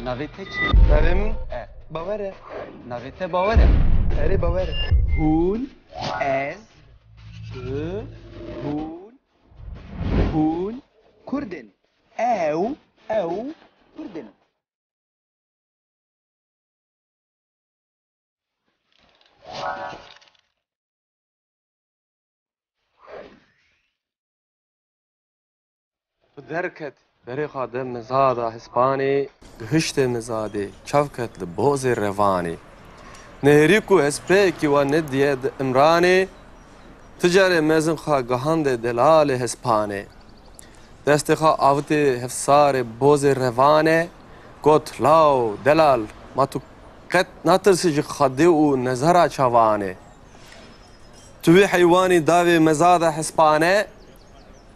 Navê te çi? Navê min E. Bawer e. Navê te bawer e? Erê bawer e. Hûn, ez, tu, hûn, Kurdin. Ew, Kurdin. Derket berê xwe de mizada Hispanê gihiştê mizadê çavket li bozê revanê. Nêrî ku hespêkî wan nediye di imranê, ti carê mezin xwe gihande delalê Hispanê. Destê xwe avitê hefsarê bozê revanê, got law delal ma tu qet natirsî ji xwedê û nezera çavanê. Tu vê heywanî davê mezada Hispanê,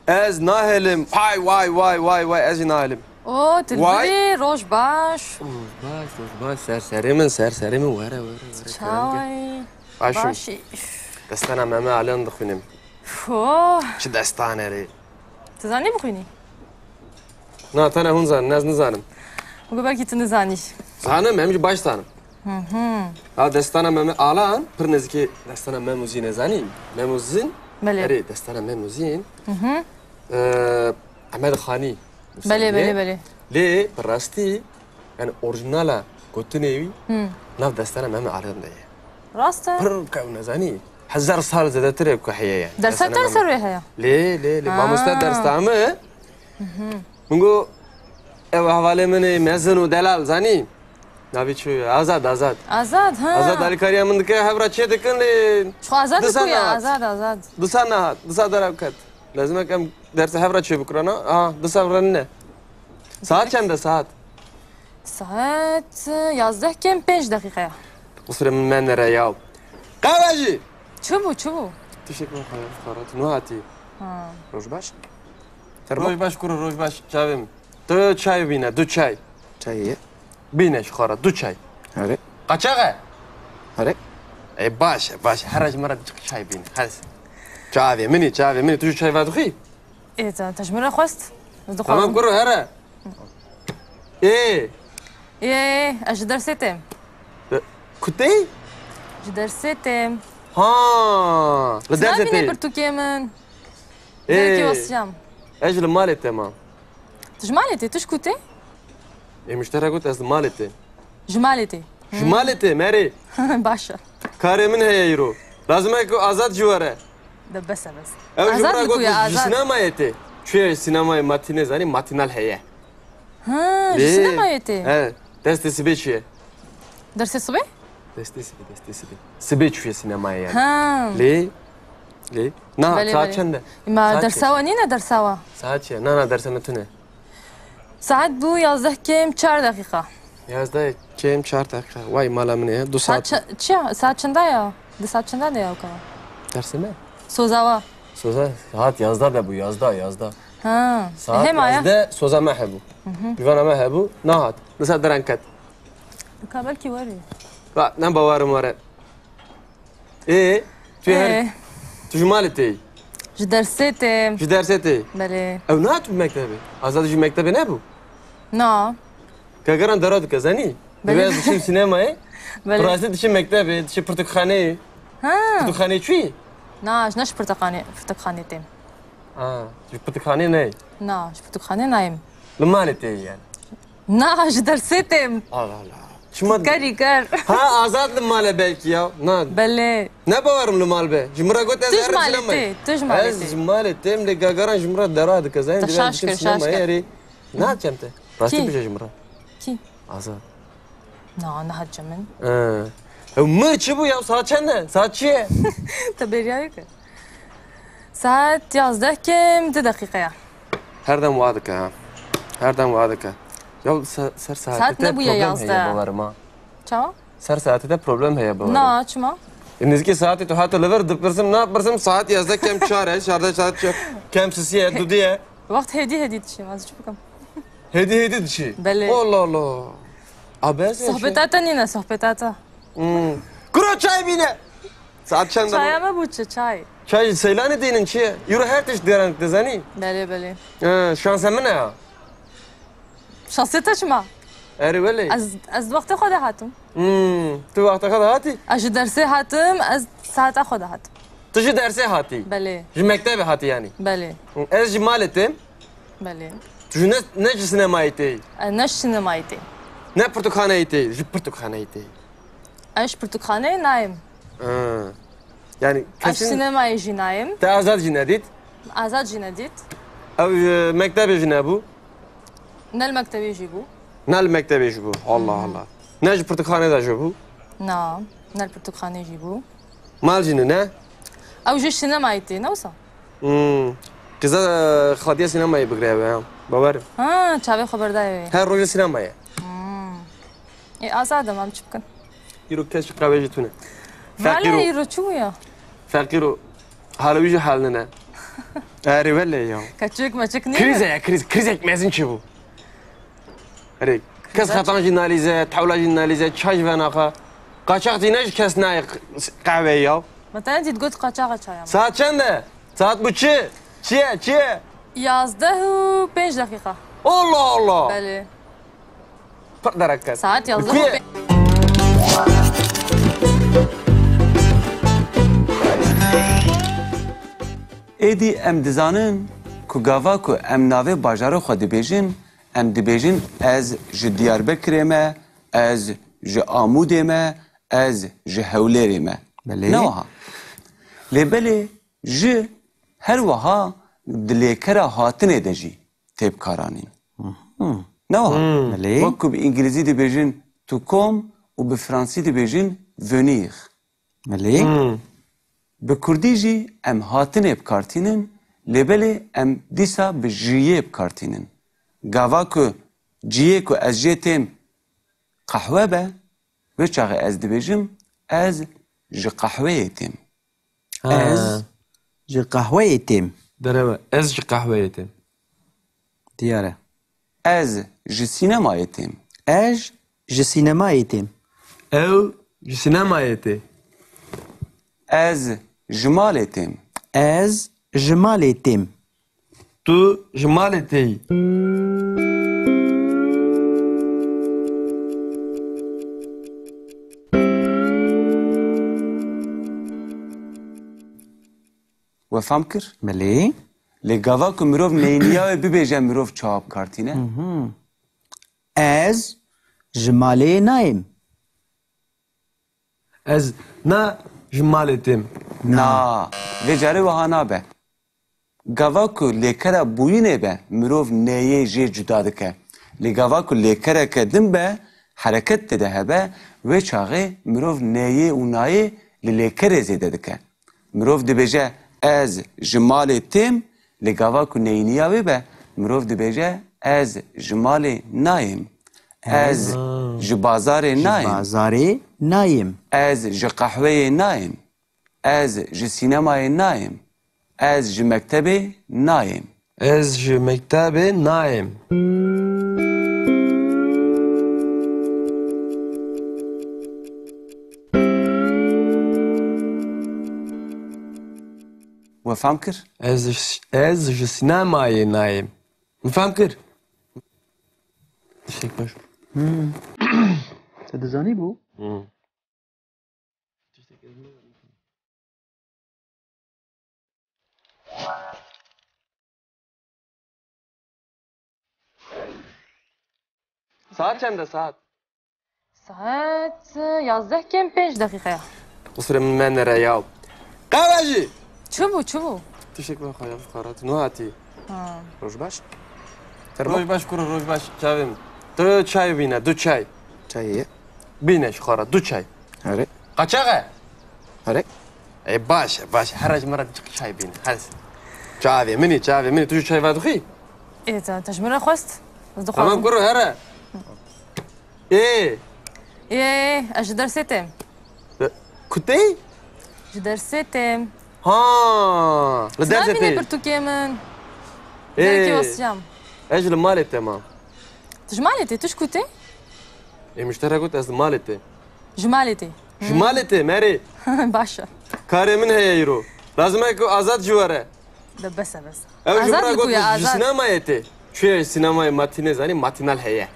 ez nahelim. Vay ez nahelim. او تلفي روج باش Baş serseri min were çay Başım. başi Destana meme alen dixunim. فو Çi destane rê. تزاني بخويني Na tane hûn zanin, ez nizanim. وقبل تنزاني Zanim, em jî baş zanim. Ha destana meme alan, pir nezikê destana memuzî nezanîm. Memuzîn, بله erê destana memuzîn. Emed Xanî. بله بله بله Lê, bi rastî, yani orijinala gotinê wî, nav destana meme alan de ye. راسته Pir kew nezanî. Hezar sal zedetir ku heye ye. درسات تنسر هيا Lê, mamoste derstamı. Min got, ev hevalê min ê mezin û delal zanî. Navê çi ye? Azad. آزاد ها Azad alîkariya min dike hevra çê dikin lê. شو آزاد دسا بكويا نهات. آزاد آزاد Disa nehat, disa derav ket. Lazim ek em derse hevra çê bikirana. Ha, disa renine. Saat çende saat? ساعات يازده كم 5 دقيقة Kusura min me nere yav. Kahveci! شو Teşekkür ederim. Xarat. Nu hati. ها Rojbaş? Rojbaş kuru rojbaş. Çavim. Tu çay bine, du çay. Çayı. Bine şu xarat, du çay. Hare. Kaçağı? Hare. باش هر مرة تجيك شاي بين خلاص شافي مني تجي شاي فادخي إيه تجمرة خواست تمام كرو هرا ايه إيه أش درستم كنتي درستم ها زماني لدرستي برتوكي من ايه دركي وصيام اجل مالي تمام تجمالتي تشكوتي ايه مشترى قلت از مالتي جمالتي جمالتي ماري باشا كاري من هي يرو لازم يكون ازاد جواره دبسة بس او آزاد جمرة بكو يا قلت آزاد سينما يتي شو سينما ماتيني زاني ماتينال هي ها جسنا يتي ايه دستي سبي شي درسي الصبح دستي سبي شو سينما يعني ها ليه؟ نه بله، ساعت بله. چنده؟ ما ساعت درساوا نينا درساوا ساعت چیه؟ نه درس نتونه ساعت بو 11 كم 4 دقيقة 11 کم 4 دقیقه وای مالا منه 2 ساعت ساعت چیا ساعت چنده یا ده ساعت چنده یا کار درس نه سوزاوا سوزا ساعت 11 ده بو 11 ها ساعت هم آیا 11 سوزا ما هبو بیوان ما هبو نه هات مثلا درنکت مقابل کی وری با نه باورم وره ايه في هر ايه تجمالتي درستم في درستي بله او نه تو مکتبه آزاد جو مکتبه نبو نا کاگران دراد کزانی بله. بیاز دشیم سینمای بله راستی دشیم مکتبه دشیم پرتقخانه ها پرتقخانه چی ناش نش برتقاني تيم اه پرتقخانه نه ناش برتقاني نايم لمالتي يعني ناش درستم Allah Allah. Çıkmadı. كاري كار Ha azad limale belki ya. بله Ne bavarım limal be. Cumhur'a göt ez تجمالتي Ez تجمالتي cumhaletim le gagaran cumhur'a deradı kazayın. Taşaşkır, şaşkır. Yeri. Ne yapacağım te? Rastı Ki? bir şey cumhur'a. كي Azad. نا نهج من Mı çi bu ya? Saat çende? Saat çiye? تبرياك ساعت 11 كم 2 دقيقة Herden vadık ha. Herden vadık ha. Ya ser saati ne bu ya yazdı? bavarım ha. چاوا Ser saati de problem heye bavarım. نا چما Nizki saati tu hatı lever dıpırsım ne yaparsım saat yazda kem çare şarda saat çare kem sisiye dudiye وقت هدي تشي ما شو بكم hedi dişi. Bele. Allah Allah. Abi sen صحبتاتا نينا صحبتاتا Kuru çay bine. Saat çanda. چايا ما بوتش چاي Çay seylanı dinin çiye. Yürü her tiş diyaran kızani. بله بله Şans emine ya. شانسيتا چما اری ولی از وقت خود هاتم تو وقت خود هاتی اج درسی هاتم از ساعت خود هاتم تو چه درسی هاتی بله جی مکتب هاتی یعنی بله از جی مالتیم بله تو نه جی سینمایی تی نش سینمایتی نه پرتوخانه تی جی پرتوخانه تی اش پرتقانه نایم yani اش kesin سینمای جی نایم te azad jî nedît آزاد جی ندید ew mektebê jî nebû نل مکتبی جی بو ne li mektebê jî bû Allah Allah ne ji pirtûkxanê de jî bû نا نل پرتقانه جی بو mal jî ne او جی سینمایتی نوسا Kıza xatiya sinemayê bigire ya bawer ها چاوی خبرداری her roja sinemayê ای آزادم هم چی بکن îro kes ji qewê jî tune ولی Fakir ای رو چویا Fakir û halewî jî hal ne erê welê ya کچک مچک نیه krize ya krizek mezin çi bû erê kes xetan jî nalîze tewla jî nalîze çay ji venaxa qaçaq tî ne ji kes nayê qehweyê ya مثلا تی تقول قاچاق چایم saat çend e saat bu çi çiye 11 و 5 دقیقه Allah Allah بله pır derek kes ساعت 11 و Kuye? 5 ایدی ام دزانن کو گاوا کو ام ناوه باجارو خو دبیجن ام دبیجن از ج دیاربکر ما از ج آمود ما از ج هولر ما بله. نوها لبلی ج هر وها دلیکرا هاتن دجی تیب کارانین نوها بله. وکو به انگلیزی دبیجن تو کم و به فرانسی دبیجن ونیر ملی به کردی جی ام هاتن بکارتینن لبلی ام دیسا به جیه بکارتینن گاوا که جیه که از جیه تیم قهوه به و چاقه از دبیجم از جی قهوه تیم از جی قهوه ایتیم Dereve ez ji qehweyê têm دیاره از جی سینما تیم اج جی سینما ایتیم ew ji sinemayê tê از جمال تیم از جمال ایتیم tu ji malê tê yî و فهم کر ملی لگاوا که مروف نینیا ببیجه مروف چاب کارتینه از جمال نایم ez na ji malê têm نا و جاره وهانا به گاوا کو لیکره بوینه به مروف نیه جی جدا دکه لگاوا کو لیکره که دم به حرکت ده به و چاقه مروف نیه و نایه لیکره زیده دکه مروف دبیجه از جمال تیم لگاوا کو نینیاوی به مروف دبیجه از جمال نایم از جبازار نایم بازاری نایم از ج قهوه نایم از ج سینمای نایم از ج مکتب نایم ez ji mektebê nayêm و فهم کر ez ji sinemayê nayêm fem kir Teşekkür baş تدزانی بو saat çende saat ساعت 11 کم 5 دقیقه kusura min me nere yaw qehwecî چو بو چو بو Teşekkür ederim xarat nu hatî روش باش roj baş kuru roj baş çavim tu çay bîne du çay چاییه bîne ji xarat du çay هره qaçaq e هره baş baş her aj mera çay bîne hes çavê minî tu ji çay vedixî ای تا تجمره خواست از tamam دخواه kuru here ای اج درسی تیم kutey اج درسی تیم ha li زنبینی dersetê پرتوکی من درکی ê واسیام ez li malê te mam تجمالی تی توش کوتی ê müştere got ez li malê te جمالی تی ji malê te merê باشه karê min heye îro lazim e ku azad ji were ده بسه بسه ew ji آزاد min re بگو got یا ji آزاد sinemayê te çuye sinemayê matînê zanî matînal heye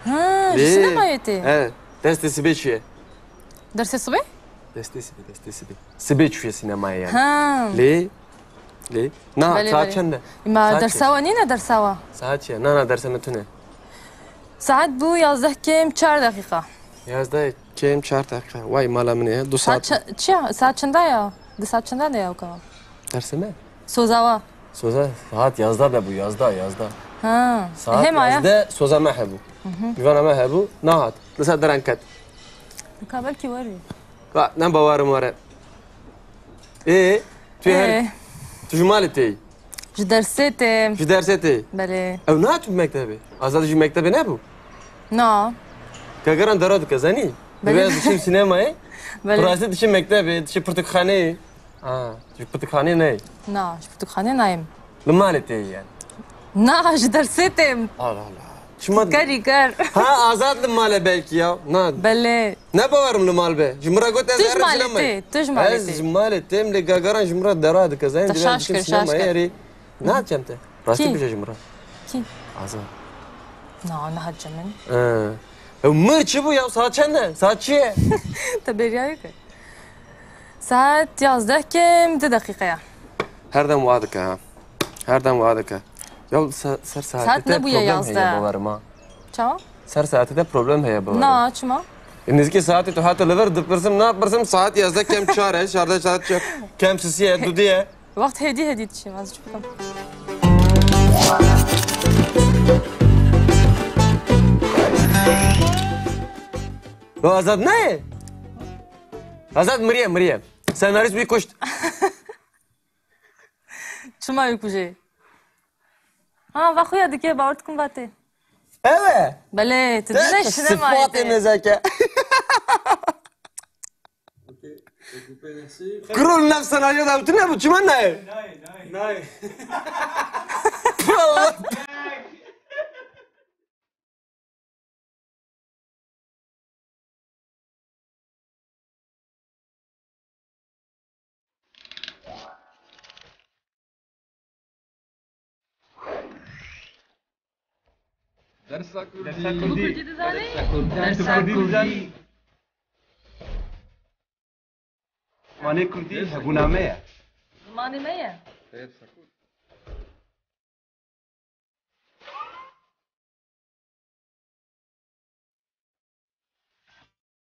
ها ليه؟ سينما يتي ايه درس سبيت شويه درس الصبح درس سبيت سبيت شويه سينمائي يعني ها ليه؟ ليه؟ نه بله، ساعت بله. چنده؟ ما ساعت درسوا نينا درسوا ساعت چیه؟ نه درس نتونه ساعت بو 11 كم 4 دقيقة 11 کم 4 دقیقه وای مالا منه 2 ساعت ساعت ساعت چنده یا ده ساعت چنده یا وكما درس نه سوزاوا سوزا ساعت 11 ده بو 11 ها ساعت هم يا 11 سوزا ما هبو دیوانه ما هبو نه هات لسه درن کت مقابل كي وري لا نه باورم وره ايه تو هر ايه تو جمالتي درستم في درستي بله او نه تو مکتبه آزاد جو مکتبه نبو نا کاگران دراد کزانی بله. بیاز دشیم سینمایی بله براستی دشیم مکتبه دشیم پرتقخانه جو پرتقخانه نه نا شفتك خاني نايم لمالتي يعني نا درستم Allah Allah. Şuma كاري كار ha azad limale belki ya. Na بله ne bavarım limal be. Jumra got ez تجمالتي Ez تجمالتي jumaletim le gagaran jumra derad kazayım. Taşaşkır, şaşkır. Yeri. Ne yapacağım Rastı Ki? bir şey jumra. كي Azad. نا نهج من Mırçı bu ya saat çende. Saat çiye. تبرياك ساعت 11 كم 2 دقيقة يا Herden vadık ha. Herden vadık ha. Ya ser Saat saati ne de bu ya problem yazdı? heye bavarım ha. Çava? Ser saati de problem heye bavarım. نا çma Nizki saati tu hatı lever dıpırsım ne yaparsım saat yazda kem çare. Şarda saat çek. Kem sisiye dudiye. وقت هدي هدي تشي ما تشوفكم O Azad ne? Azad Meryem. Senarist bir koştu. çma يكوجي ها واخويا ديكي باورتكم باتي Evet. بله تدنا شنو Sıfat-ı nezake. Kurul nefsen ayı da bütün ne bu? Çimen ne? Nay. Allah. مانه کردی هبونامه ماني مية